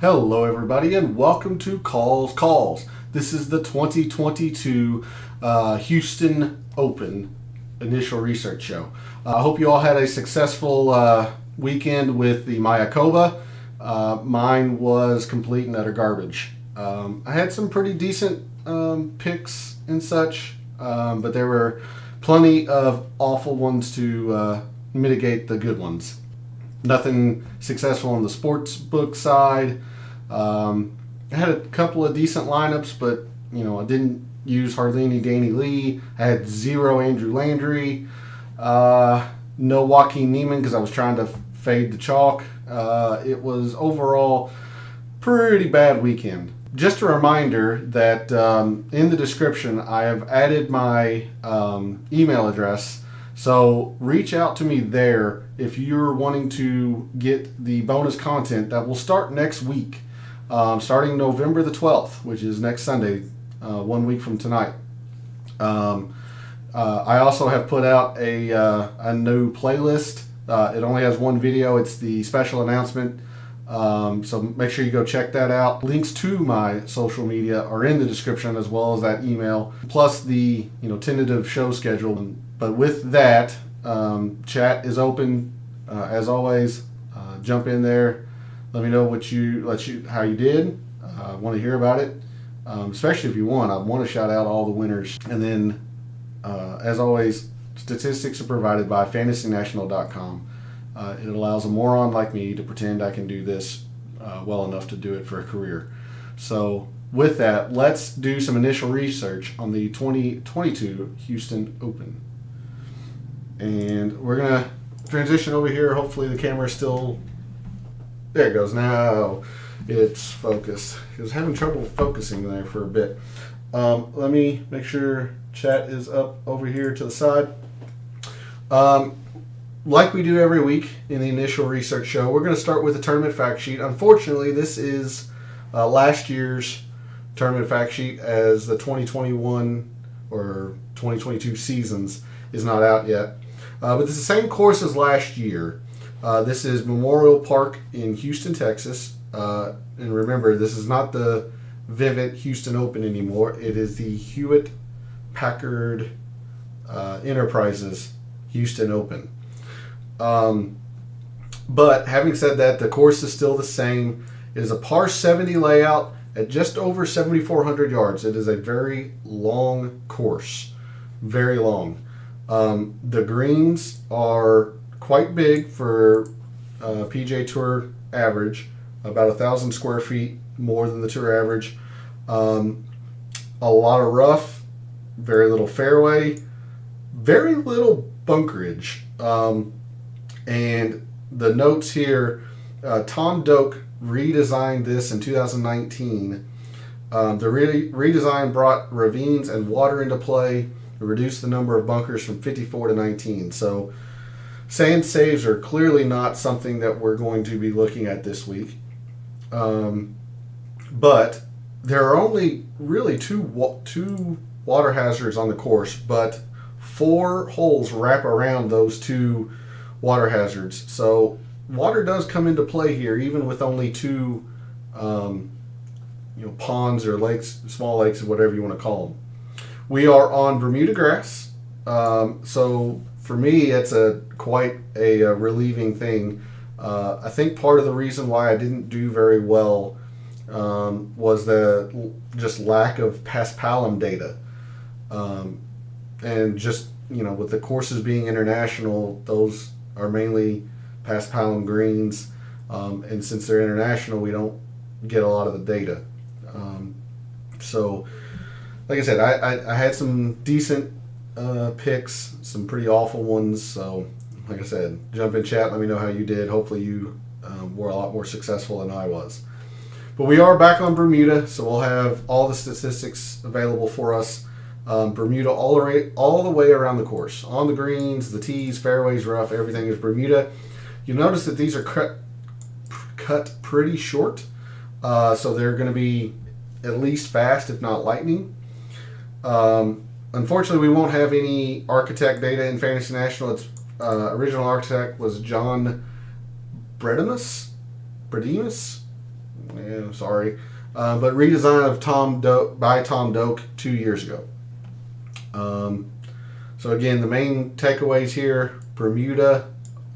Hello everybody and welcome to Calls. This is the 2022 Houston Open initial research show. I hope you all had a successful weekend with the Mayakoba. Mine was complete and utter garbage. I had some pretty decent picks and such, but there were plenty of awful ones to mitigate the good ones. Nothing successful on the sports book side. I had a couple of decent lineups, but I didn't use hardly any Danny Lee. I had zero Andrew Landry, no Joaquin Neiman because I was trying to fade the chalk. It was overall pretty bad weekend. Just a reminder that in the description I have added my email address. So reach out to me there if you're wanting to get the bonus content that will start next week, starting November the 12th, which is next Sunday, 1 week from tonight. I also have put out a new playlist. It only has one video. It's the special announcement. So make sure you go check that out. Links to my social media are in the description, as well as that email, plus the tentative show schedule. But with that, chat is open as always. Jump in there. Let me know how you did. I want to hear about it, especially if you want. I want to shout out all the winners. And then, as always, statistics are provided by FantasyNational.com. It allows a moron like me to pretend I can do this well enough to do it for a career. So with that, let's do some initial research on the 2022 Houston Open. And we're going to transition over here. Hopefully the camera is still... There it goes. Now it's focused. I was having trouble focusing there for a bit. Let me make sure chat is up over here to the side. Like we do every week in the initial research show, we're going to start with the tournament fact sheet. Unfortunately, this is last year's tournament fact sheet, as the 2021 or 2022 seasons is not out yet. But it's the same course as last year. This is Memorial Park in Houston, Texas. And remember, this is not the Vivint Houston Open anymore. It is the Hewitt Packard Enterprises Houston Open. But having said that, the course is still the same. It is a par 70 layout at just over 7,400 yards. It is a very long course, very long. The greens are quite big for PGA Tour average, about 1,000 square feet more than the Tour average. A lot of rough, very little fairway, very little bunkerage. And the notes here, Tom Doak redesigned this in 2019. The redesign brought ravines and water into play, reduced the number of bunkers from 54 to 19. So sand saves are clearly not something that we're going to be looking at this week. But there are only really two water hazards on the course, but 4 holes wrap around those 2 water hazards. So water does come into play here, even with only 2 ponds or lakes, small lakes, or whatever you want to call them. We are on Bermuda grass, so for me it's quite a relieving thing. I think part of the reason why I didn't do very well was the just lack of paspalum data, and just with the courses being international, those are mainly paspalum greens, and since they're international, we don't get a lot of the data. So like I said, I had some decent picks, some pretty awful ones. So like I said, jump in chat, let me know how you did. Hopefully you were a lot more successful than I was. But we are back on Bermuda, so we'll have all the statistics available for us. Bermuda all the way around the course. On the greens, the tees, fairways, rough, everything is Bermuda. You'll notice that these are cut pretty short, so they're going to be at least fast, if not lightning. Unfortunately, we won't have any architect data in Fantasy National. Its original architect was John Bredemus. sorry. But redesign of by Tom Doak 2 years ago. So again, the main takeaways here: Bermuda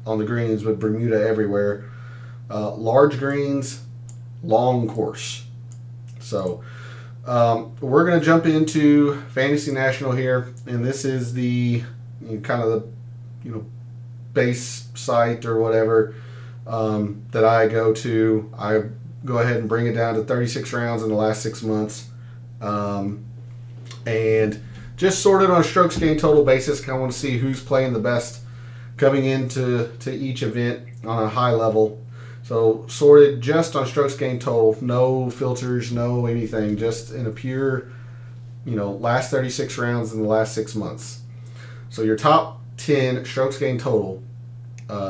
on the greens with Bermuda everywhere. Large greens, long course. So we're going to jump into Fantasy National here, and this is the kind of the base site or whatever that I go to. I go ahead and bring it down to 36 rounds in the last 6 months, and just sorted on a strokes gained total basis. I want to see who's playing the best coming into each event on a high level. So sorted just on strokes gained total, no filters, no anything, just in a pure, last 36 rounds in the last 6 months. So your top 10 strokes gained total: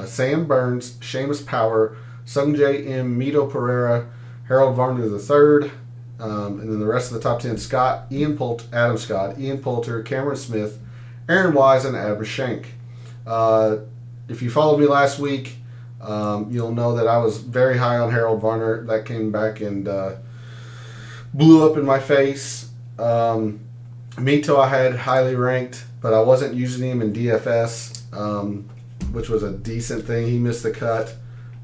Sam Burns, Seamus Power, Sungjae M, Mito Pereira, Harold Varner III, and then the rest of the top 10: Adam Scott, Ian Poulter, Cameron Smith, Aaron Wise, and Adam Schenk. If you followed me last week, you'll know that I was very high on Harold Varner. That came back and blew up in my face. Mito I had highly ranked, but I wasn't using him in DFS, which was a decent thing. He missed the cut.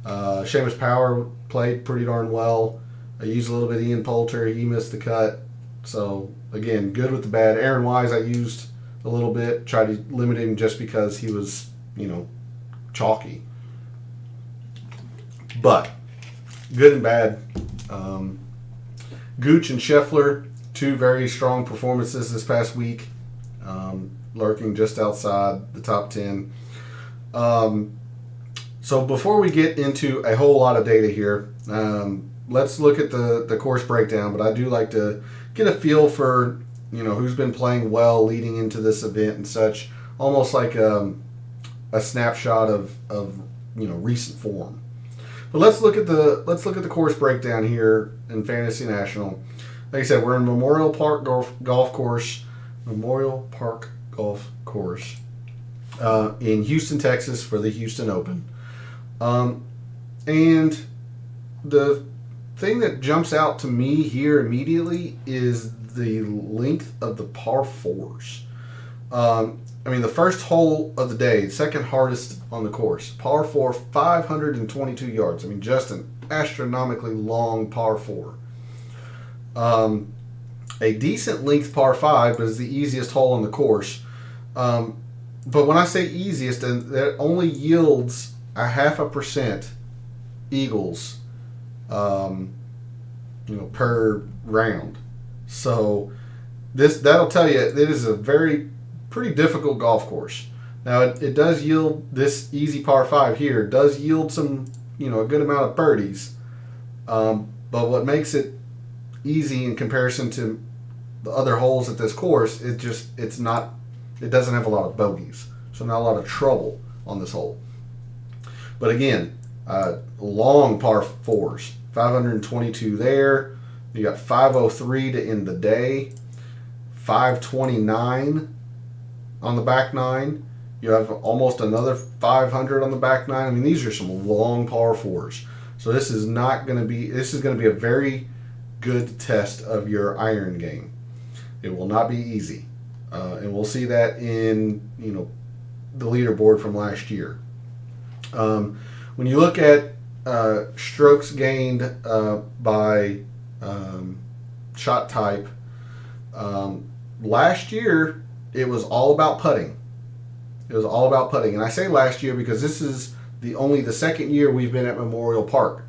Seamus Power played pretty darn well. I used a little bit of Ian Poulter. He missed the cut. So, again, good with the bad. Aaron Wise I used a little bit. Tried to limit him just because he was, chalky. But, good and bad. Gooch and Scheffler, 2 very strong performances this past week. Lurking just outside the top 10. So before we get into a whole lot of data here, let's look at the course breakdown. But I do like to get a feel for who's been playing well leading into this event and such, almost like a snapshot of recent form. But let's look at the course breakdown here in Fantasy National. Like I said, we're in Memorial Park Golf Course. Memorial Park Golf Course in Houston, Texas for the Houston Open. And the thing that jumps out to me here immediately is the length of the par fours. The first hole of the day, second hardest on the course, par 4, 522 yards. Just an astronomically long par 4. A decent length par 5, but is the easiest hole on the course. But when I say easiest, that only yields a 0.5% eagles, per round. So that'll tell you it is a pretty difficult golf course. Now it does yield, this easy par 5 here does yield some, a good amount of birdies. But what makes it easy in comparison to the other holes at this course, it doesn't have a lot of bogeys, so not a lot of trouble on this hole. But again, long par 4s, 522 there. You got 503 to end the day, 529 on the back 9. You have almost another 500 on the back 9. These are some long par 4s. So this is going to be a very good test of your iron game. It will not be easy. And we'll see that in, the leaderboard from last year. When you look at strokes gained by shot type, last year it was all about putting. And I say last year because this is the second year we've been at Memorial Park.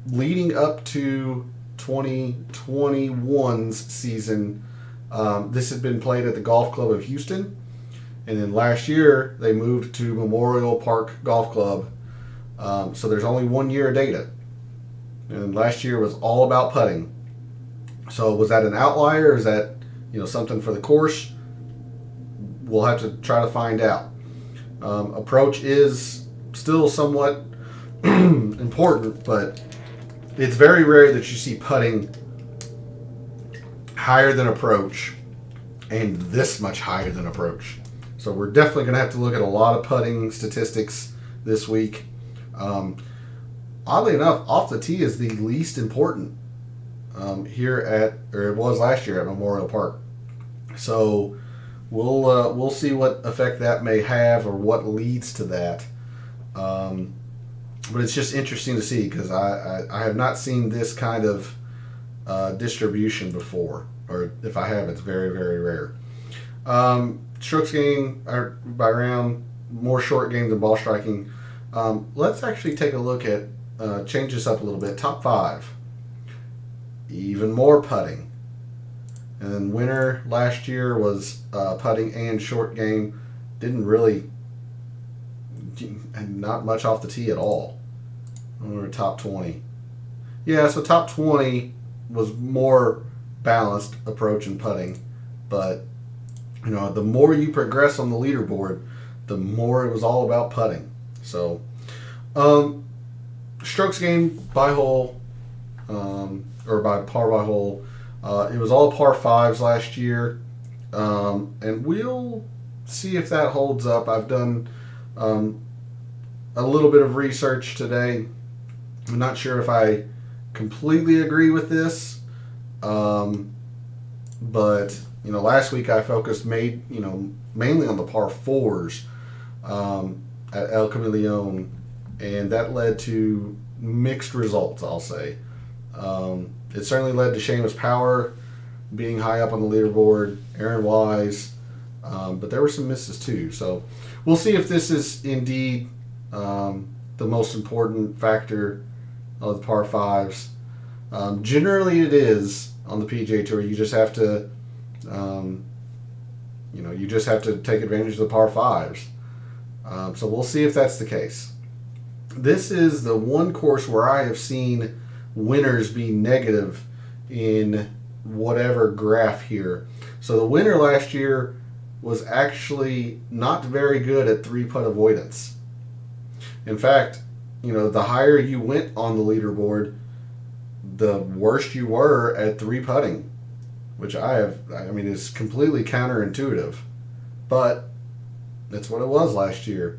Leading up to 2021's season, this had been played at the Golf Club of Houston. And then last year, they moved to Memorial Park Golf Club. So there's only 1 year of data. And last year was all about putting. So was that an outlier? Or is that something for the course? We'll have to try to find out. Approach is still somewhat important, but it's very rare that you see putting higher than approach and this much higher than approach. So we're definitely going to have to look at a lot of putting statistics this week. On oddly enough, off the tee is the least important or it was last year at Memorial Park. So we'll see what effect that may have or what leads to that. But it's just interesting to see because I have not seen this kind of distribution before, or if I have, it's very, very rare. Strokes gained by round, more short game than ball striking. Let's actually take a look at, change this up a little bit. Top 5. Even more putting. And then winner last year was putting and short game. Didn't really, not much off the tee at all. We're top 20. Yeah, so top 20 was more balanced approach and putting. But, the more you progress on the leaderboard, the more it was all about putting. So, strokes gained by hole, or by par by hole. It was all par 5s last year. And we'll see if that holds up. I've done a little bit of research today. I'm not sure if I completely agree with this. But, last week I focused mainly on the par 4s at El Camaleon, and that led to mixed results, I'll say. It certainly led to Seamus Power being high up on the leaderboard, Aaron Wise, but there were some misses too. So we'll see if this is indeed the most important factor of the par 5s. Generally it is on the PGA Tour. You just have to, take advantage of the par 5s. So we'll see if that's the case. This is the one course where I have seen winners be negative in whatever graph here. So the winner last year was actually not very good at 3-putt avoidance. In fact, the higher you went on the leaderboard, the worse you were at 3-putting, which is completely counterintuitive. But that's what it was last year.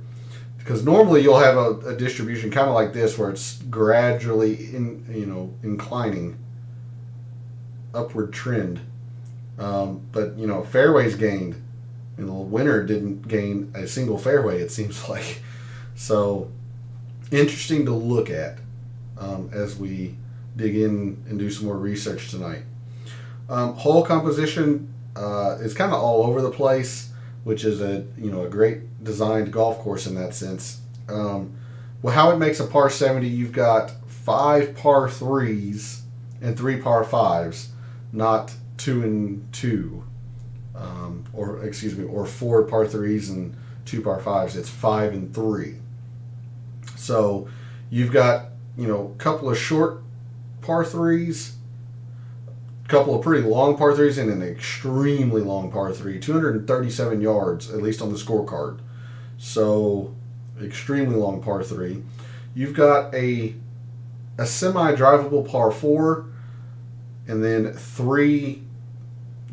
Because normally you'll have a distribution kind of like this where it's gradually inclining upward trend. But fairways gained. The winner didn't gain a single fairway, it seems like. So interesting to look at as we dig in and do some more research tonight. Hole composition is kind of all over the place, which is a great designed golf course in that sense. How it makes a par 70, you've got 5 par 3s and 3 par 5s, not 2 and 2, or 4 par 3s and 2 par 5s. It's 5 and 3. So you've got a couple of short par 3s, couple of pretty long par 3s, and an extremely long par 3, 237 yards at least on the scorecard. So extremely long par 3. You've got a semi-drivable par 4, and then 3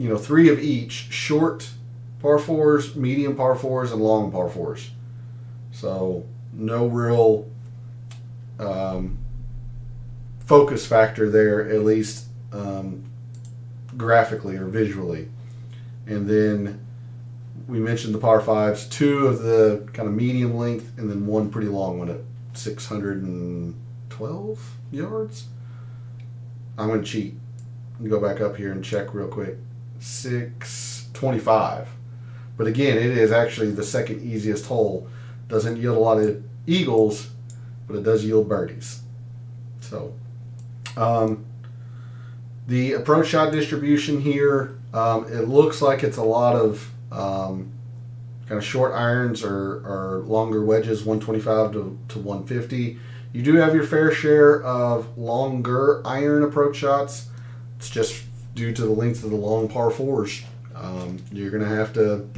of each short par 4s, medium par 4s, and long par 4s. So no real focus factor there, at least graphically or visually. And then we mentioned the par 5s, 2 of the kind of medium length, and then 1 pretty long one at 612 yards. I'm going to cheat and go back up here and check real quick. 625. But again, it is actually the second easiest hole. Doesn't yield a lot of eagles, but it does yield birdies. So the approach shot distribution here, it looks like it's a lot of kind of short irons or longer wedges, 125 to 150. You do have your fair share of longer iron approach shots. It's just due to the length of the long par 4s. You're gonna have to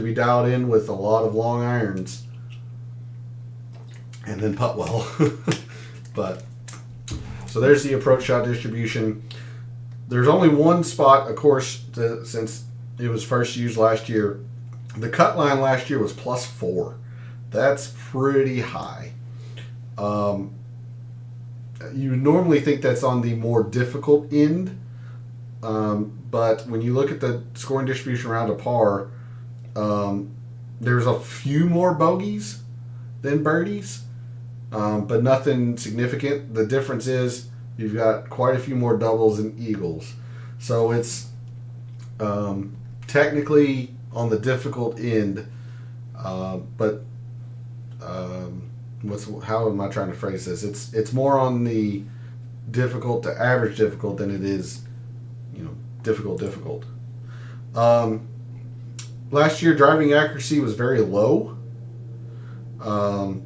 be dialed in with a lot of long irons and then putt well. But so there's the approach shot distribution. There's only one spot, of course, since it was first used last year. The cut line last year was +4. That's pretty high. you would normally think that's on the more difficult end, but when you look at the scoring distribution around a par, there's a few more bogeys than birdies, but nothing significant. The difference is you've got quite a few more doubles and eagles. So it's technically on the difficult end, but how am I trying to phrase this? It's more on the difficult to average difficult than it is, difficult. Last year, driving accuracy was very low, and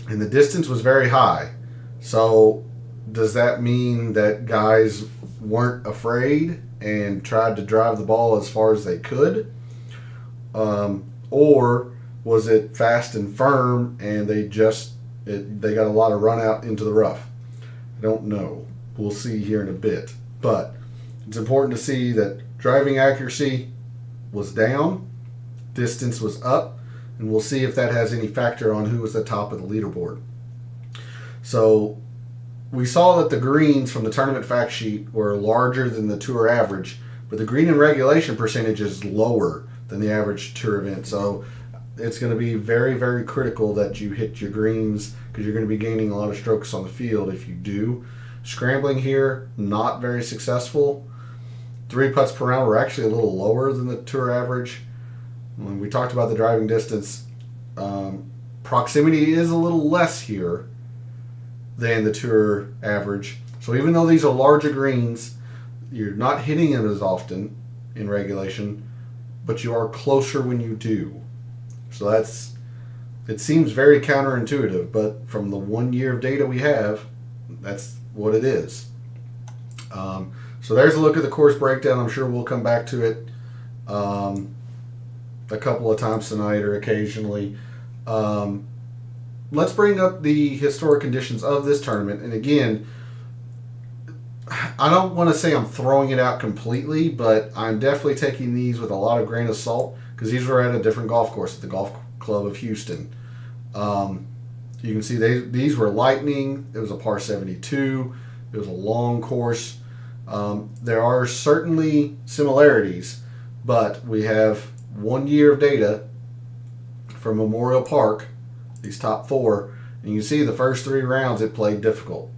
the distance was very high. So does that mean that guys weren't afraid and tried to drive the ball as far as they could? Or was it fast and firm and they got a lot of run out into the rough? I don't know. We'll see here in a bit. But it's important to see that driving accuracy was down, distance was up, and we'll see if that has any factor on who was the top of the leaderboard. So we saw that the greens from the tournament fact sheet were larger than the tour average, but the green in regulation percentage is lower than the average tour event. So it's going to be very, very critical that you hit your greens, because you're going to be gaining a lot of strokes on the field if you do. Scrambling here, not very successful. 3 putts per round were actually a little lower than the tour average. When we talked about the driving distance, proximity is a little less here than the tour average. So even though these are larger greens, you're not hitting them as often in regulation, but you are closer when you do. So it seems very counterintuitive, but from the 1 year of data we have, that's what it is. So there's a look at the course breakdown. I'm sure we'll come back to it a couple of times tonight or occasionally. Let's bring up the historic conditions of this tournament. And again, I don't want to say I'm throwing it out completely, but I'm definitely taking these with a lot of grain of salt, because these were at a different golf course at the Golf Club of Houston. You can see these were lightning. It was a par 72. It was a long course. There are certainly similarities, but we have 1 year of data from Memorial Park, these top 4, and you can see the first 3 rounds it played difficult.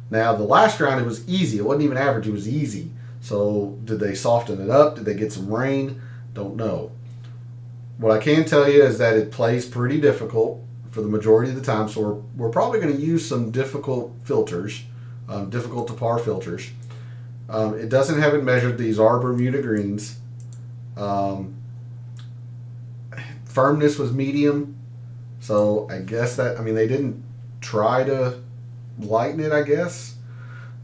Now the last round it was easy. It wasn't even average, it was easy. So did they soften it up? Did they get some rain? Don't know. What I can tell you is that it plays pretty difficult for the majority of the time, so we're probably going to use some difficult filters, difficult to par filters. It doesn't have it measured. These are Bermuda greens. Firmness was medium, so I guess they didn't try to lighten it, I guess.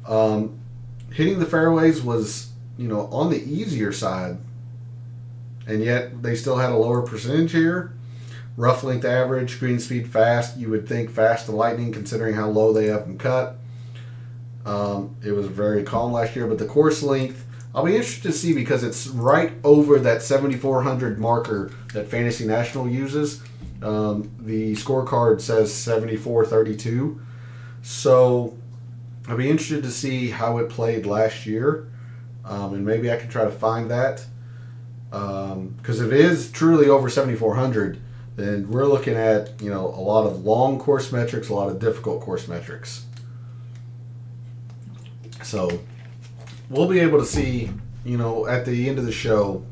Hitting the fairways was, on the easier side, and yet they still had a lower percentage here. Rough length average, green speed fast. You would think fast to lightning considering how low they up and cut. It was very calm last year, but the course length, I'll be interested to see, because it's right over that 7,400 marker that Fantasy National uses. The scorecard says 74.32. So I'll be interested to see how it played last year, and maybe I can try to find that. Because if it is truly over 7,400, then we're looking at a lot of long course metrics, a lot of difficult course metrics. So we'll be able to see, at the end of the show,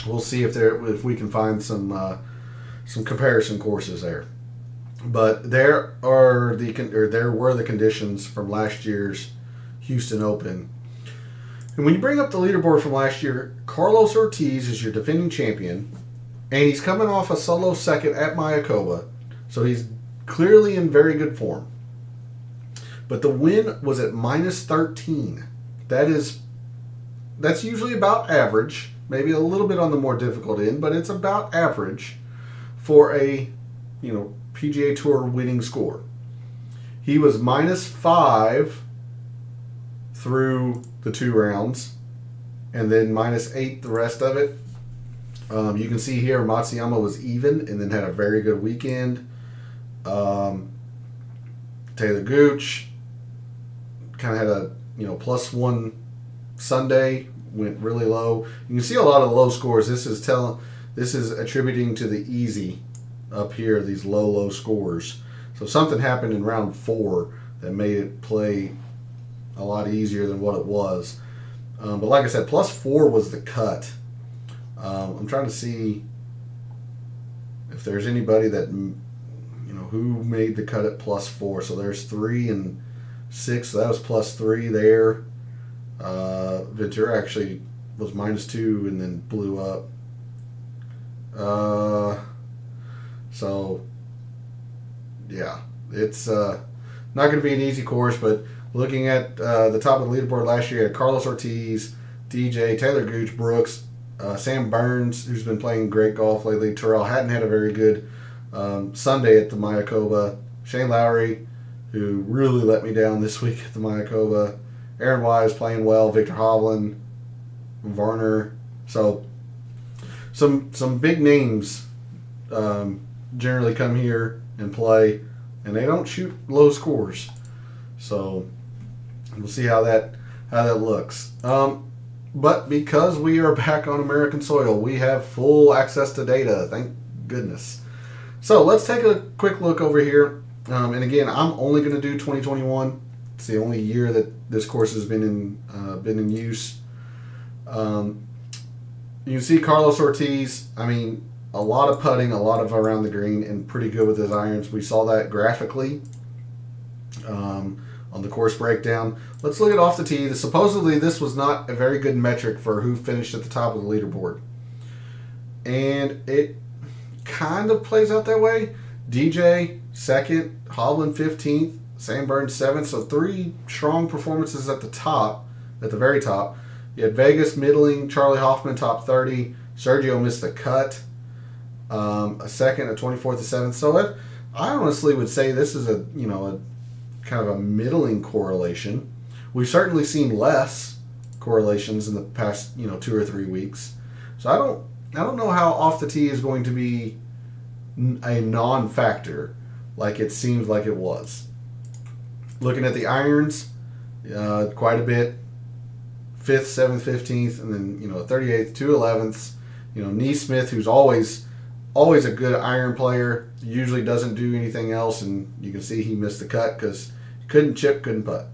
we'll see if we can find some comparison courses there. But there were the conditions from last year's Houston Open. And when you bring up the leaderboard from last year, Carlos Ortiz is your defending champion, and he's coming off a solo second at Mayakoba, so he's clearly in very good form. But the win was at minus 13. That's usually about average, maybe a little bit on the more difficult end, but it's about average for a PGA Tour winning score. He was minus 5 through the 2 rounds, and then minus 8 the rest of it. You can see here Matsuyama was even and then had a very good weekend. Taylor Gooch, kind of had a +1 Sunday, went really low. You can see a lot of the low scores. This is attributing to the easy up here, these low scores. So something happened in round 4 that made it play a lot easier than what it was. But like I said, +4 was the cut. I'm trying to see if there's anybody that who made the cut at +4. So there's 3 and 6. So that was +3 there. Ventura actually was -2 and then blew up. So yeah, it's not going to be an easy course. But looking at the top of the leaderboard last year, you had Carlos Ortiz, DJ, Taylor Gooch, Brooks, Sam Burns, who's been playing great golf lately. Terrell Hatton had a very good Sunday at the Mayakoba. Shane Lowry, who really let me down this week at the Mayakoba. Aaron Wise playing well. Victor Hovland, Varner. So some big names generally come here and play, and they don't shoot low scores. So we'll see how that looks. But because we are back on American soil, we have full access to data. Thank goodness. So let's take a quick look over here. And again, I'm only going to do 2021. It's the only year that this course has been in use. You can see Carlos Ortiz. I mean, a lot of putting, a lot of around the green, and pretty good with his irons. We saw that graphically on the course breakdown. Let's look at off the tee. Supposedly, this was not a very good metric for who finished at the top of the leaderboard, and it kind of plays out that way. DJ 2nd, Hovland 15th, Sam Burns 7th. So 3 strong performances at the top, at the very top. You had Vegas middling, Charlie Hoffman top 30, Sergio missed the cut, a 2nd, a 24th, a 7th. So I honestly would say this is a kind of a middling correlation. We've certainly seen less correlations in the past 2 or 3 weeks. So I don't know how off the tee is going to be a non-factor like it seems like it was. Looking at the irons, quite a bit. 5th, 7th, 15th, and then 38th, 2 11ths. Neesmith, who's always a good iron player, usually doesn't do anything else, and you can see he missed the cut because he couldn't chip, couldn't putt.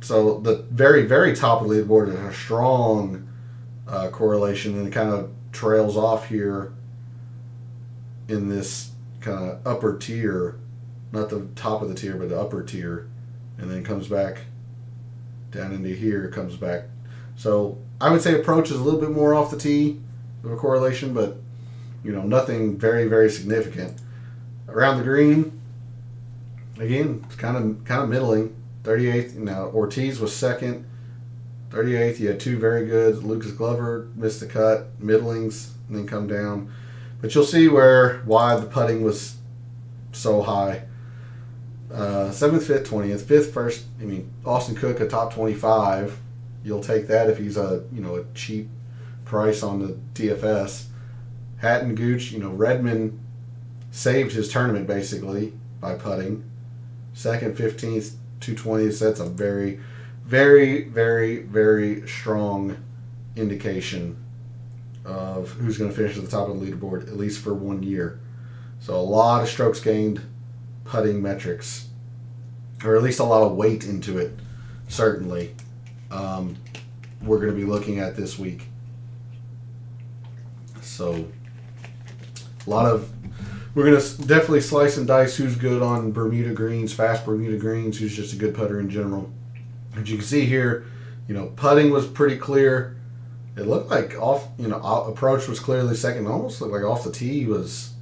So the very, very top of the leaderboard is a strong correlation, and it kind of trails off here in this kind of upper tier, not the top of the tier, but the upper tier, and then comes back down into here, comes back. So I would say approach is a little bit more off the tee of a correlation, but nothing very, very significant. Around the green, again, it's kind of middling. 38th. Now Ortiz was 2nd. 38th. You had 2 very good. Lucas Glover missed the cut. Middlings, and then come down. But you'll see why the putting was so high. 7th, 5th, 20th, 5th, 1st. I mean, Austin Cook, a top 25. You'll take that if he's a cheap price on the DFS. Hatton, Gooch, Redmond saved his tournament basically by putting. 2nd, 15th, 220th. That's a very, very, very, very strong indication of who's going to finish at the top of the leaderboard, at least for 1 year. So a lot of strokes gained putting metrics, or at least a lot of weight into it, certainly. We're going to be looking at this week. So we're going to definitely slice and dice who's good on Bermuda greens, fast Bermuda greens, who's just a good putter in general. As you can see here, putting was pretty clear. It looked like approach was clearly second. It almost looked like off the tee was,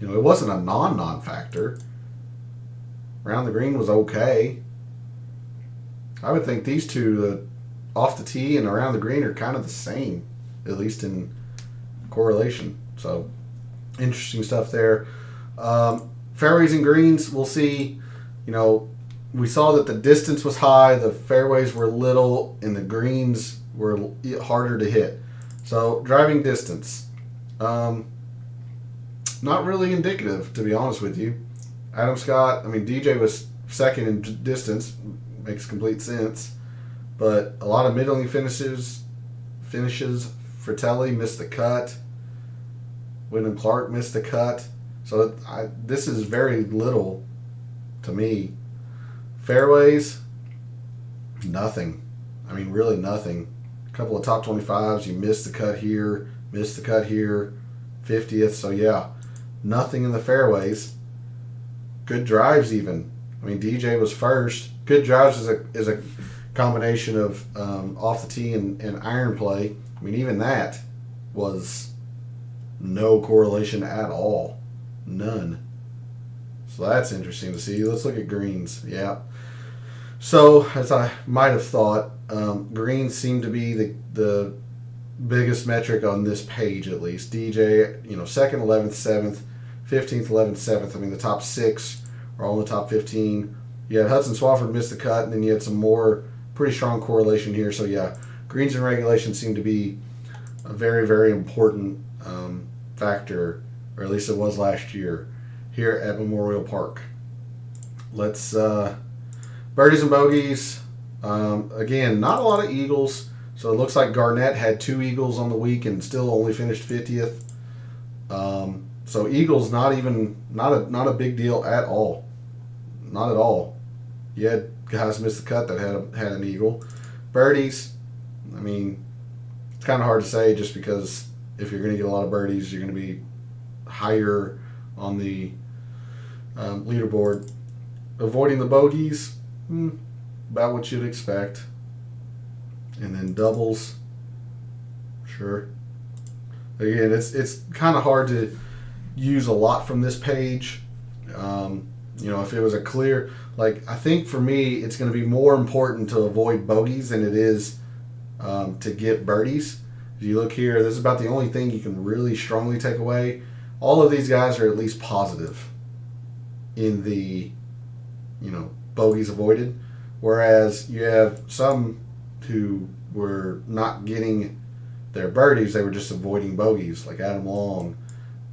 it wasn't a non-factor. Around the green was okay. I would think these two, the off the tee and around the green, are kind of the same, at least in correlation. So interesting stuff there. Fairways and greens, we'll see. We saw that the distance was high, the fairways were little, and the greens were harder to hit. So driving distance, not really indicative, to be honest with you. Adam Scott, DJ was second in distance. Makes complete sense. But a lot of middling finishes. Fratelli missed the cut. Wyndham Clark missed the cut. So this is very little to me. Fairways, nothing. I mean, really nothing. A couple of top 25s. You missed the cut here, missed the cut here, 50th. So, yeah, nothing in the fairways. Good drives even. I mean, DJ was first. Good drives is a combination of off the tee and iron play. I mean, even that was no correlation at all. None. So that's interesting to see. Let's look at greens. Yeah. So, as I might have thought, greens seem to be the biggest metric on this page, at least. DJ, 2nd, 11th, 7th, 15th, 11th, 7th. I mean, the top 6 are all in the top 15. You had Hudson Swafford miss the cut, and then you had some more pretty strong correlation here. So, yeah, greens and regulation seem to be a very, very important factor, or at least it was last year, here at Memorial Park. Let's birdies and bogeys. Again, not a lot of eagles. So it looks like Garnett had 2 eagles on the week and still only finished 50th. So eagles not a big deal at all. Not at all. You had guys miss the cut that had an eagle. Birdies, I mean, it's kind of hard to say just because if you're going to get a lot of birdies, you're going to be higher on the leaderboard. Avoiding the bogeys, about what you'd expect. And then doubles, sure. Again, it's kind of hard to use a lot from this page. If it was a clear, I think for me, it's going to be more important to avoid bogeys than it is to get birdies. If you look here, this is about the only thing you can really strongly take away. All of these guys are at least positive in the, bogeys avoided. Whereas you have some who were not getting their birdies, they were just avoiding bogeys, like Adam Long,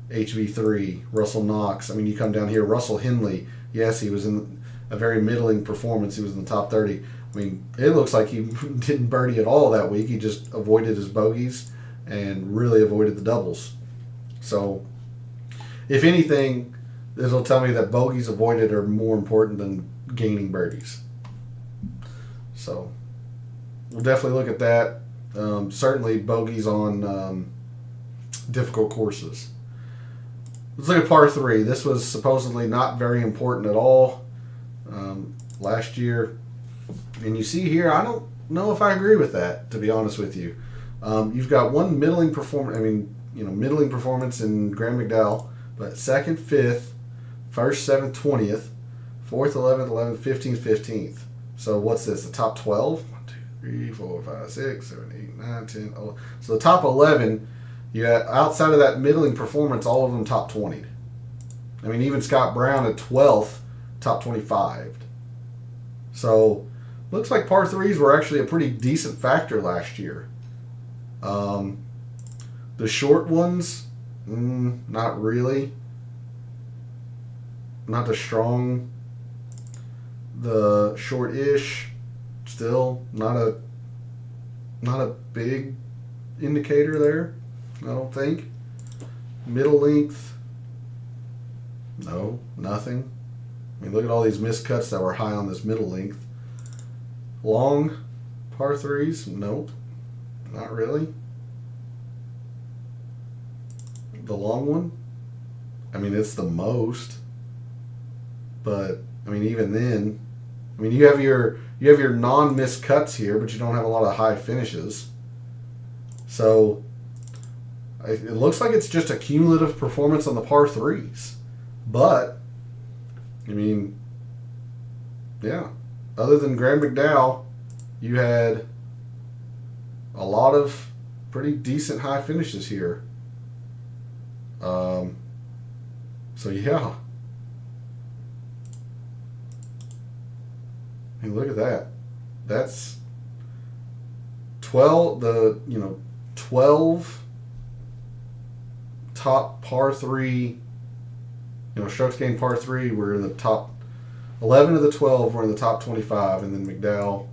HV3, Russell Knox. I mean, you come down here, Russell Henley, yes, he was in a very middling performance. He was in the top 30. I mean, it looks like he didn't birdie at all that week. He just avoided his bogeys and really avoided the doubles. So, if anything, this will tell me that bogeys avoided are more important than gaining birdies. So, we'll definitely look at that. Certainly bogeys on difficult courses. Let's look at par 3. This was supposedly not very important at all last year. And you see here, I don't know if I agree with that, to be honest with you. You've got one middling performance, middling performance in Graham McDowell, but 2nd, 5th, 1st, 7th, 20th, 4th, 11th, 11th, 15th, 15th. So what's this, the top 12? 1, 2, 3, 4, 5, 6, 7, 8, 9, 10, 11. So the top 11, you had, outside of that middling performance, all of them top 20. I mean, even Scott Brown at 12th, top 25. So looks like par 3s were actually a pretty decent factor last year. The short ones, not really. Not as strong. The short-ish, still not a big indicator there, I don't think. Middle length, no, nothing. I mean, look at all these missed cuts that were high on this middle length. Long par 3s, nope, not really. The long one, I mean, it's the most, but I mean, even then, I mean, you have your non-missed cuts here, but you don't have a lot of high finishes. So it looks like it's just a cumulative performance on the par 3s. But I mean, yeah, other than Graham McDowell, you had a lot of pretty decent high finishes here. So yeah. I mean, look at that. That's 12 top par 3, strokes gained par 3 were in the top 11 of the 12 were in the top 25, and then McDowell,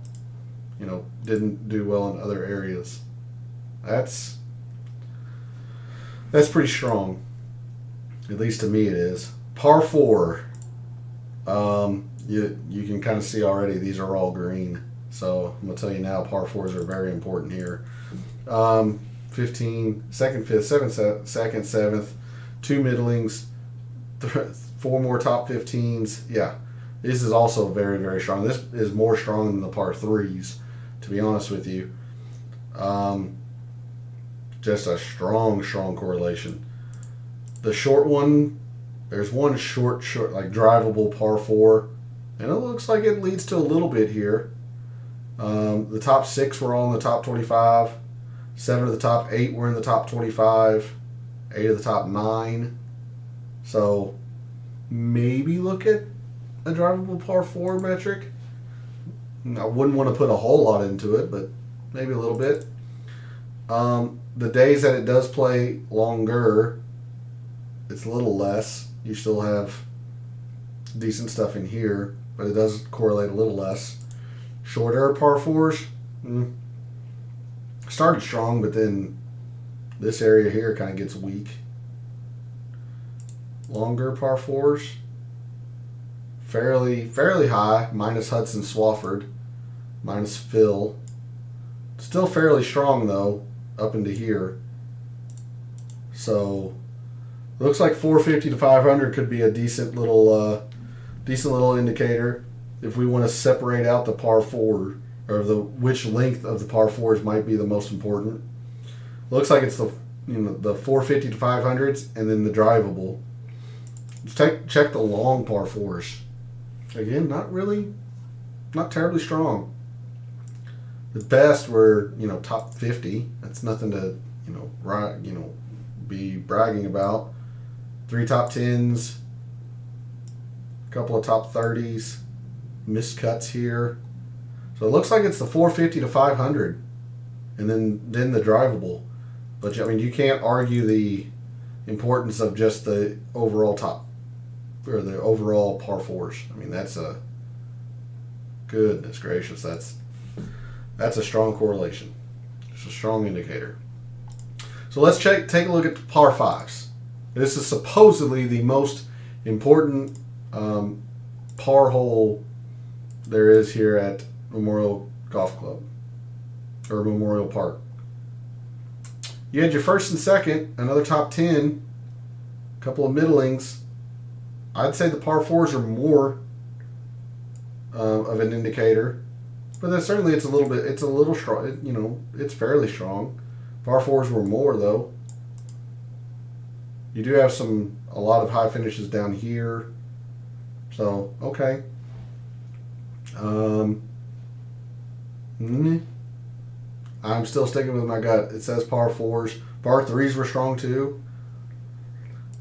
didn't do well in other areas. That's pretty strong. At least to me it is. Par 4. You can kind of see already these are all green. So I'm going to tell you now, par 4s are very important here. 15, second, fifth, second, seventh, 2 middlings, 4 more top 15s. Yeah, this is also very, very strong. This is more strong than the par 3s, to be honest with you. Just a strong correlation. The short one, there's one short, like drivable par 4, and it looks like it leads to a little bit here. The top 6 were all in the top 25. 7 of the top 8 were in the top 25. 8 of the top 9. So maybe look at a drivable par 4 metric. I wouldn't want to put a whole lot into it, but maybe a little bit. The days that it does play longer, it's a little less. You still have decent stuff in here, but it does correlate a little less. Shorter par 4s, started strong, but then this area here kind of gets weak. Longer par 4s, fairly high, minus Hudson Swafford, minus Phil. Still fairly strong though, up into here. So looks like 450 to 500 could be a decent little indicator if we want to separate out the par 4, or which length of the par 4s might be the most important. Looks like it's the 450 to 500s and then the drivable. Let's check the long par 4s. Again, not terribly strong. The best were top 50. That's nothing to be bragging about. 3 top 10s, a couple of top 30s, missed cuts here. So it looks like it's the 450 to 500, and then the drivable. But you can't argue the importance of just the overall top, or the overall par 4s. That's a goodness gracious. That's a strong correlation. It's a strong indicator. So let's take a look at the par 5s. This is supposedly the most important par hole there is here at Memorial Golf Club, or Memorial Park. You had your first and second, another top 10, a couple of middlings. I'd say the par 4s are more of an indicator, but then certainly it's a little strong. It's fairly strong. Par 4s were more though. You do have a lot of high finishes down here. So, okay. I'm still sticking with my gut. It says par 4s. Par 3s were strong too.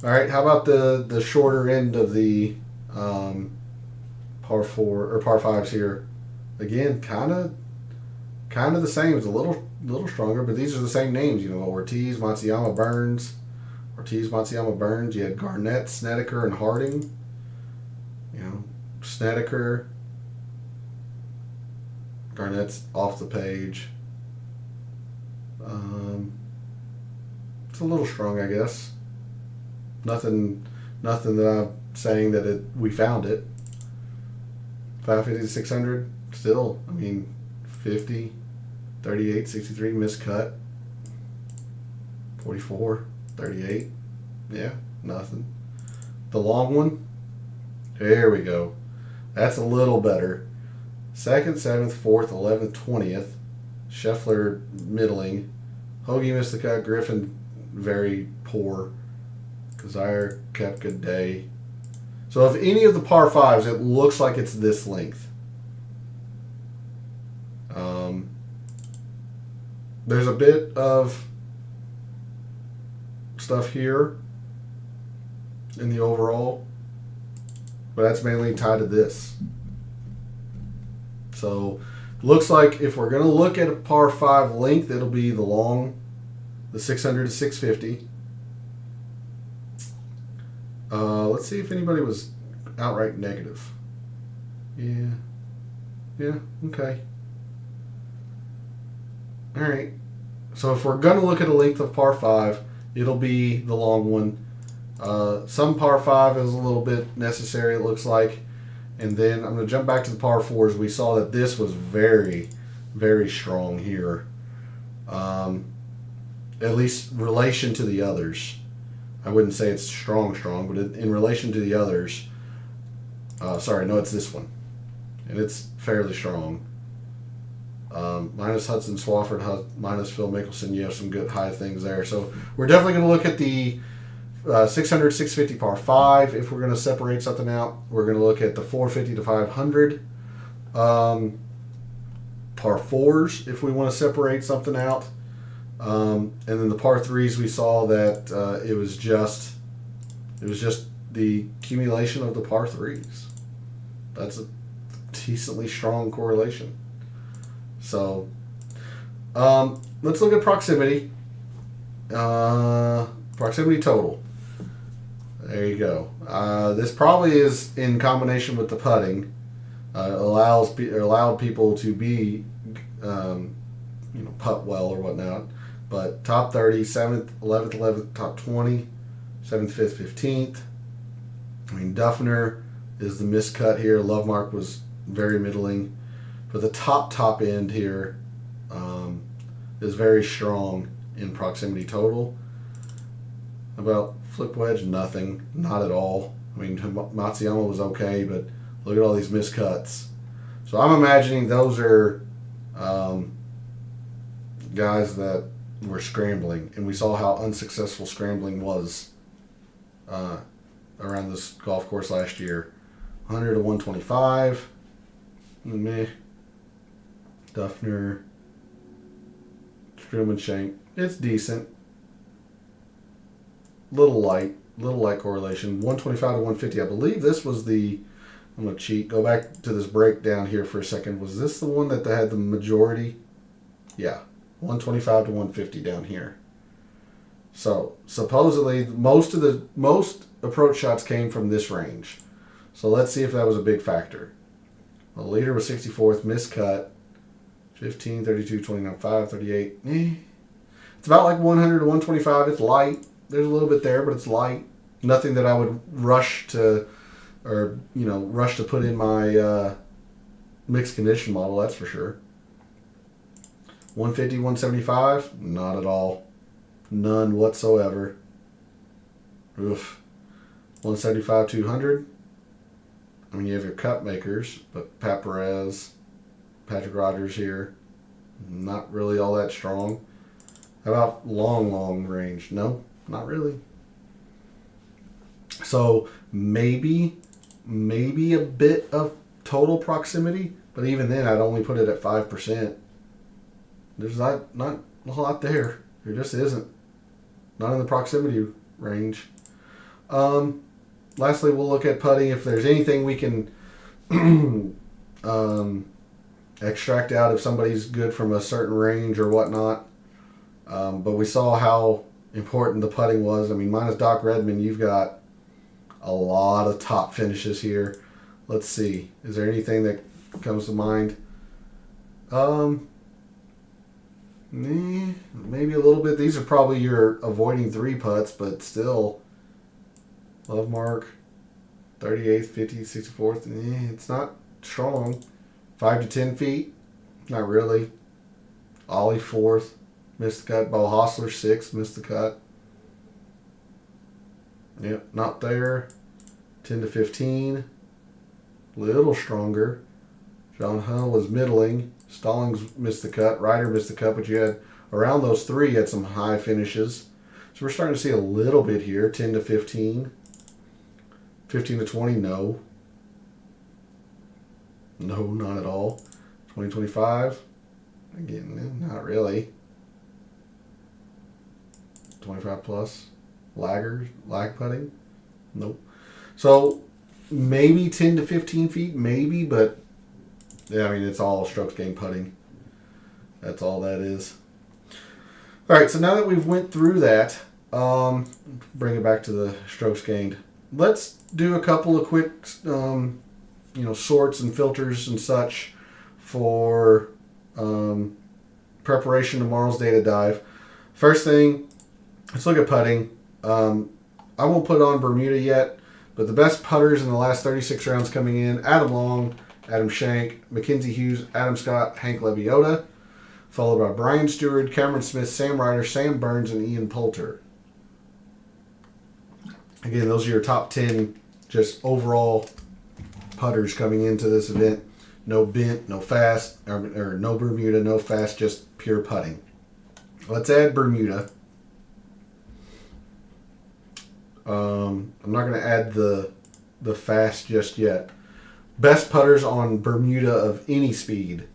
All right, how about the shorter end of the par 4 or par 5s here? Again, kind of the same. It's a little stronger, but these are the same names. Ortiz, Matsuyama, Burns. Ortiz, Matsuyama, Burns. You had Garnett, Snedeker, and Harding. Snedeker. Garnett's off the page. It's a little strong, I guess. Nothing that I'm saying that we found it. 550 to 600, still, 50, 38, 63, miscut. 44, 38, yeah, nothing. The long one, there we go. That's a little better. 2nd, 7th, 4th, 11th, 20th. Scheffler, middling. Hoagie missed the cut. Griffin, very poor. Kazire kept good day. So of any of the par 5s, it looks like it's this length. There's a bit of stuff here in the overall, but that's mainly tied to this. So looks like if we're going to look at a par 5 length, it'll be the long, the 600 to 650. Let's see if anybody was outright negative. Yeah. Yeah, okay. All right. So if we're going to look at a length of par 5, it'll be the long one. Some par 5 is a little bit necessary, it looks like. And then I'm going to jump back to the par 4s. We saw that this was very, very strong here. At least relation to the others. I wouldn't say it's strong, but in relation to the others. Sorry, no, it's this one. And it's fairly strong. Minus Hudson Swafford, minus Phil Mickelson. You have some good high things there. So we're definitely going to look at the 600, 650 par 5. If we're going to separate something out, we're going to look at the 450 to 500 par 4s if we want to separate something out. And then the par 3s, we saw that it was just the accumulation of the par 3s. That's a decently strong correlation. So let's look at proximity. Proximity total. There you go. This probably is in combination with the putting. Allowed people to be, putt well or whatnot. But top 30, 7th, 11th, top 20, 7th, 5th, 15th. I mean, Duffner is the miscut here. Lovemark was very middling. But the top end here is very strong in proximity total. About flip wedge, nothing. Not at all. I mean, Matsuyama was okay, but look at all these miscuts. So I'm imagining those are guys that were scrambling, and we saw how unsuccessful scrambling was around this golf course last year. 100 to 125. Meh. Duffner. Struman Shank. It's decent. Little light correlation. 125 to 150. I believe this was the. I'm going to cheat. Go back to this breakdown here for a second. Was this the one that had the majority? Yeah. 125 to 150 down here. So supposedly most approach shots came from this range. So let's see if that was a big factor. The leader was 64th, miscut. 15, 32, 29, 5, 38. It's about like 100 to 125. It's light. There's a little bit there, but it's light. Nothing that I would rush to put in my mixed condition model, that's for sure. 150, 175? Not at all. None whatsoever. Oof. 175, 200? I mean, you have your cut makers, but Pat Perez, Patrick Rogers here, not really all that strong. How about long range? No, not really. So maybe a bit of total proximity, but even then I'd only put it at 5%. There's not a lot there. There just isn't. Not in the proximity range. Lastly, we'll look at putting. If there's anything we can extract out if somebody's good from a certain range or whatnot. But we saw how important the putting was. I mean, minus Doc Redman, you've got a lot of top finishes here. Let's see. Is there anything that comes to mind? Maybe a little bit. These are probably your avoiding 3 putts, but still. Lovemark, 38th, 50th, 64th. It's not strong. 5 to 10 feet. Not really. Ollie 4th. Missed the cut. Bo Hostler 6th. Missed the cut. Yep, not there. 10 to 15. Little stronger. John Hull was middling. Stallings missed the cut. Ryder missed the cut, but you had around those 3, you had some high finishes. So we're starting to see a little bit here. 10 to 15. 15 to 20, no. No, not at all. 20, 25. Again, not really. 25 plus. Lag putting? Nope. So maybe 10 to 15 feet, maybe, but yeah, I mean, it's all strokes gained putting. That's all that is. All right, so now that we've went through that, bring it back to the strokes gained. Let's do a couple of quick sorts and filters and such for preparation tomorrow's data dive. First thing, let's look at putting. I won't put on Bermuda yet, but the best putters in the last 36 rounds coming in: Adam Long, Adam Shank, Mackenzie Hughes, Adam Scott, Hank Lebioda, followed by Brian Stewart, Cameron Smith, Sam Ryder, Sam Burns, and Ian Poulter. Again, those are your top 10 just overall putters coming into this event. No bent, no fast, or no Bermuda, no fast, just pure putting. Let's add Bermuda. I'm not going to add the fast just yet. Best putters on Bermuda of any speed.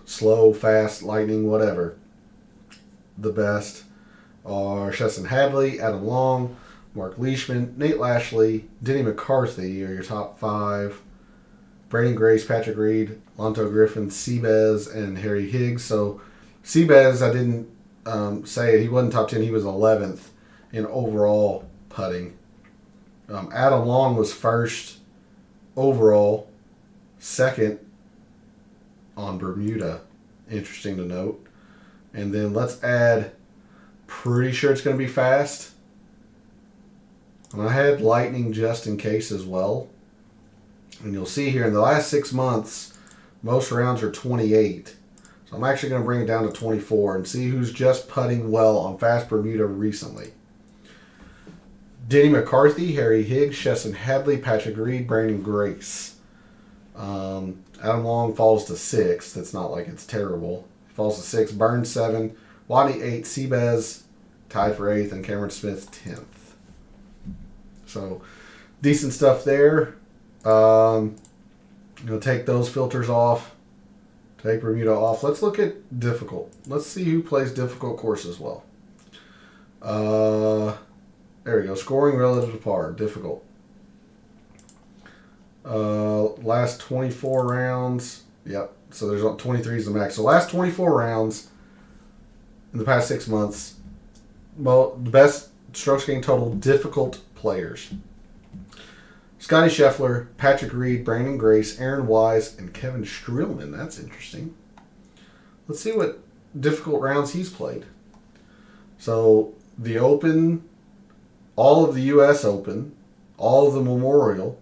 Slow, fast, lightning, whatever. The best are Chesson Hadley, Adam Long, Mark Leishman, Nate Lashley, Denny McCarthy are your top 5. Brandon Grace, Patrick Reed, Lonto Griffin, Seabez, and Harry Higgs. So Seabez, I didn't say it. He wasn't top 10. He was 11th in overall putting. Adam Long was first overall, second on Bermuda. Interesting to note. And then let's add, pretty sure it's going to be fast. And I had lightning just in case as well. And you'll see here in the last 6 months, most rounds are 28. So I'm actually going to bring it down to 24 and see who's just putting well on fast Bermuda recently. Denny McCarthy, Harry Higgs, Chesson Hadley, Patrick Reed, Brandon Grace. Adam Long falls to 6th. That's not like it's terrible. He falls to 6th. Burns 7. Wadney 8. Seabez tied for 8th. And Cameron Smith 10th. So decent stuff there. Take those filters off. Take Bermuda off. Let's look at difficult. Let's see who plays difficult courses well. There we go. Scoring relative to par. Difficult. Last 24 rounds. Yep. So there's 23 is the max. So last 24 rounds in the past 6 months. Well, the best strokes gained total difficult players: Scotty Scheffler, Patrick Reed, Brandon Grace, Aaron Wise, and Kevin Streelman. That's interesting. Let's see what difficult rounds he's played. So the Open, all of the U.S. Open, all of the Memorial,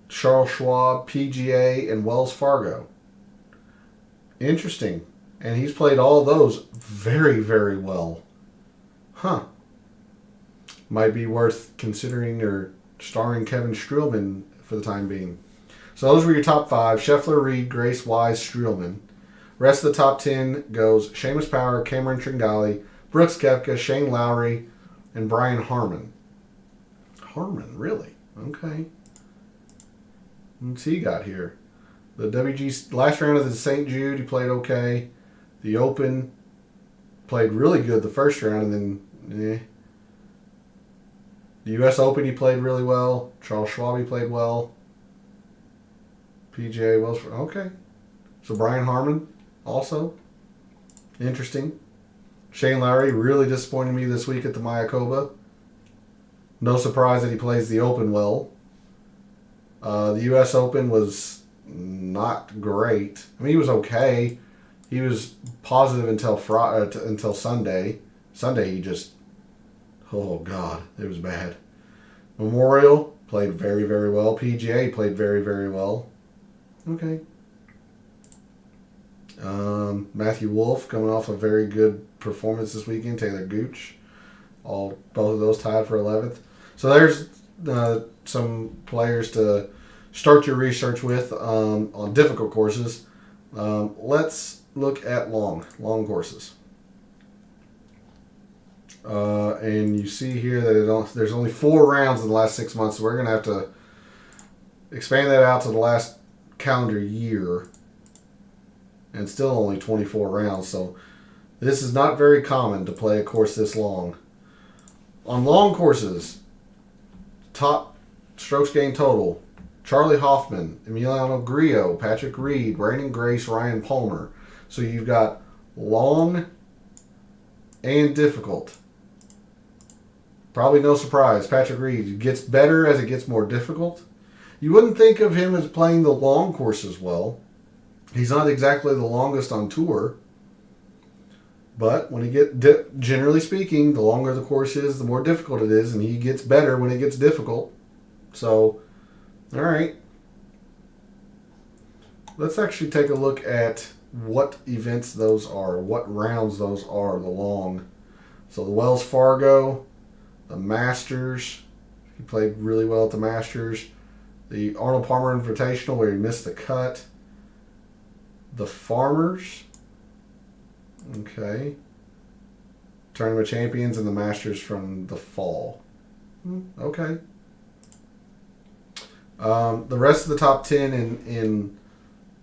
Charles Schwab, PGA, and Wells Fargo. Interesting. And he's played all of those very, very well. Huh. Might be worth considering or starring Kevin Streelman for the time being. So those were your top 5. Scheffler, Reed, Grace, Wise, Streelman. Rest of the top 10 goes Seamus Power, Cameron Tringali, Brooks Koepka, Shane Lowry, and Brian Harman. Harman, really? Okay. What's he got here? The WG last round of the St. Jude, he played okay. The Open, played really good the first round, and then The U.S. Open, he played really well. Charles Schwab, he played well. PGA, Wells Fargo. Okay. So Brian Harman, also. Interesting. Shane Lowry really disappointed me this week at the Mayakoba. No surprise that he plays the Open well. The U.S. Open was not great. I mean, he was okay. He was positive until Sunday. Sunday, he just... Oh, God. It was bad. Memorial, played very, very well. PGA, played very, very well. Okay. Matthew Wolff, coming off a very good performance this weekend. Taylor Gooch. Both of those tied for 11th. So there's some players to start your research with on difficult courses. Let's look at long courses. And you see here that there's only 4 rounds in the last 6 months, so we're going to have to expand that out to the last calendar year. And still only 24 rounds, so this is not very common to play a course this long. On long courses, top strokes gained total: Charlie Hoffman, Emiliano Grillo, Patrick Reed, Brandon Grace, Ryan Palmer. So you've got long and difficult. Probably no surprise, Patrick Reed gets better as it gets more difficult. You wouldn't think of him as playing the long courses well. He's not exactly the longest on tour. But when generally speaking, the longer the course is, the more difficult it is, and he gets better when it gets difficult. So, all right. Let's actually take a look at what events those are, what rounds those are, the long. So the Wells Fargo, the Masters, he played really well at the Masters. The Arnold Palmer Invitational where he missed the cut. The Farmers. Okay. Tournament Champions and the Masters from the fall. Okay. The rest of the top 10 in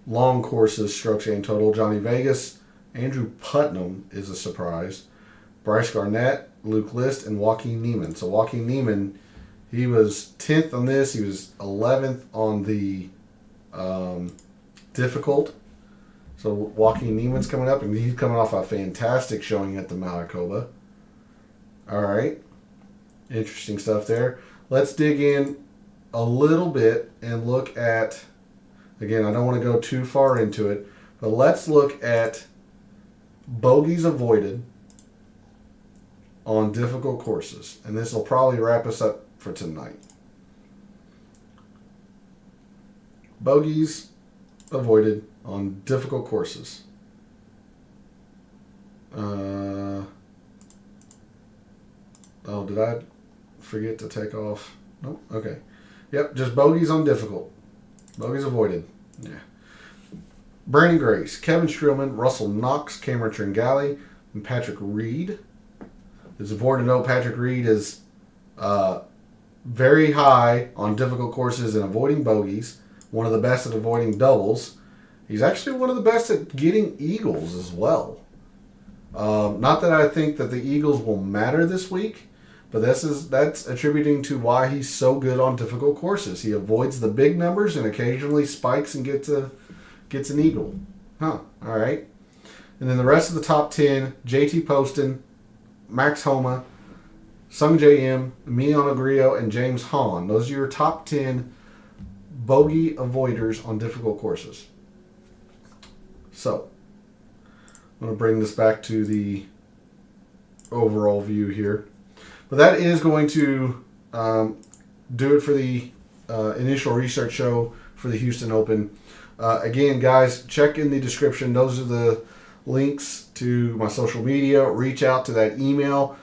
long courses, strokes gained total. Johnny Vegas, Andrew Putnam is a surprise. Bryce Garnett, Luke List, and Joaquin Niemann. So Joaquin Niemann, he was 10th on this. He was 11th on the difficult. So Joaquin Niemann's coming up, and he's coming off a fantastic showing at the Maricopa. All right. Interesting stuff there. Let's dig in a little bit and look at, again, I don't want to go too far into it, but let's look at bogeys avoided on difficult courses. And this will probably wrap us up for tonight. Bogeys avoided on difficult courses. Oh, did I forget to take off? Nope. Okay. Yep, just bogeys on difficult. Bogeys avoided. Yeah. Brandon Grace, Kevin Streelman, Russell Knox, Cameron Tringali, and Patrick Reed. It's important to know Patrick Reed is very high on difficult courses and avoiding bogeys. One of the best at avoiding doubles. He's actually one of the best at getting eagles as well. Not that I think that the eagles will matter this week, but that's attributing to why he's so good on difficult courses. He avoids the big numbers and occasionally spikes and gets an eagle. All right. And then the rest of the top 10, JT Poston, Max Homa, Sung J M, Emiliano Grillo, and James Hahn. Those are your top 10 bogey avoiders on difficult courses. So, I'm going to bring this back to the overall view here. But that is going to do it for the initial research show for the Houston Open. Again, guys, check in the description. Those are the links to my social media. Reach out to that email.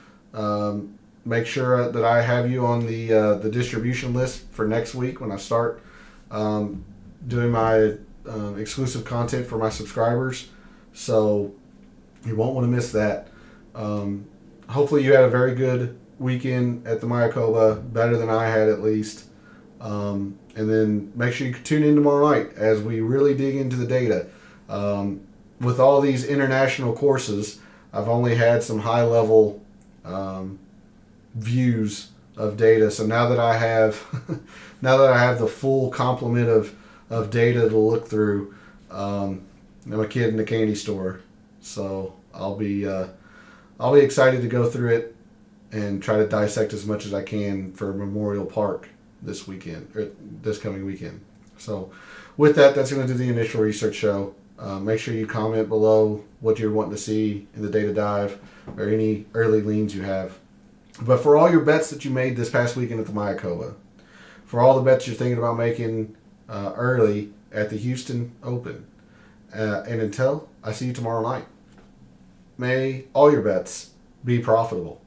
Make sure that I have you on the distribution list for next week when I start doing my exclusive content for my subscribers. So you won't want to miss that. Hopefully you had a very good weekend at the Maricopa, better than I had at least. And then make sure you tune in tomorrow night as we really dig into the data. With all these international courses, I've only had some high-level views of data. So now that I have, the full complement of data to look through, I'm a kid in the candy store. So I'll be excited to go through it and try to dissect as much as I can for Memorial Park this coming weekend. So with that, that's going to do the initial research show. Make sure you comment below what you're wanting to see in the data dive or any early leans you have. But for all your bets that you made this past weekend at the Maricopa, for all the bets you're thinking about making early at the Houston Open, and until I see you tomorrow night, may all your bets be profitable.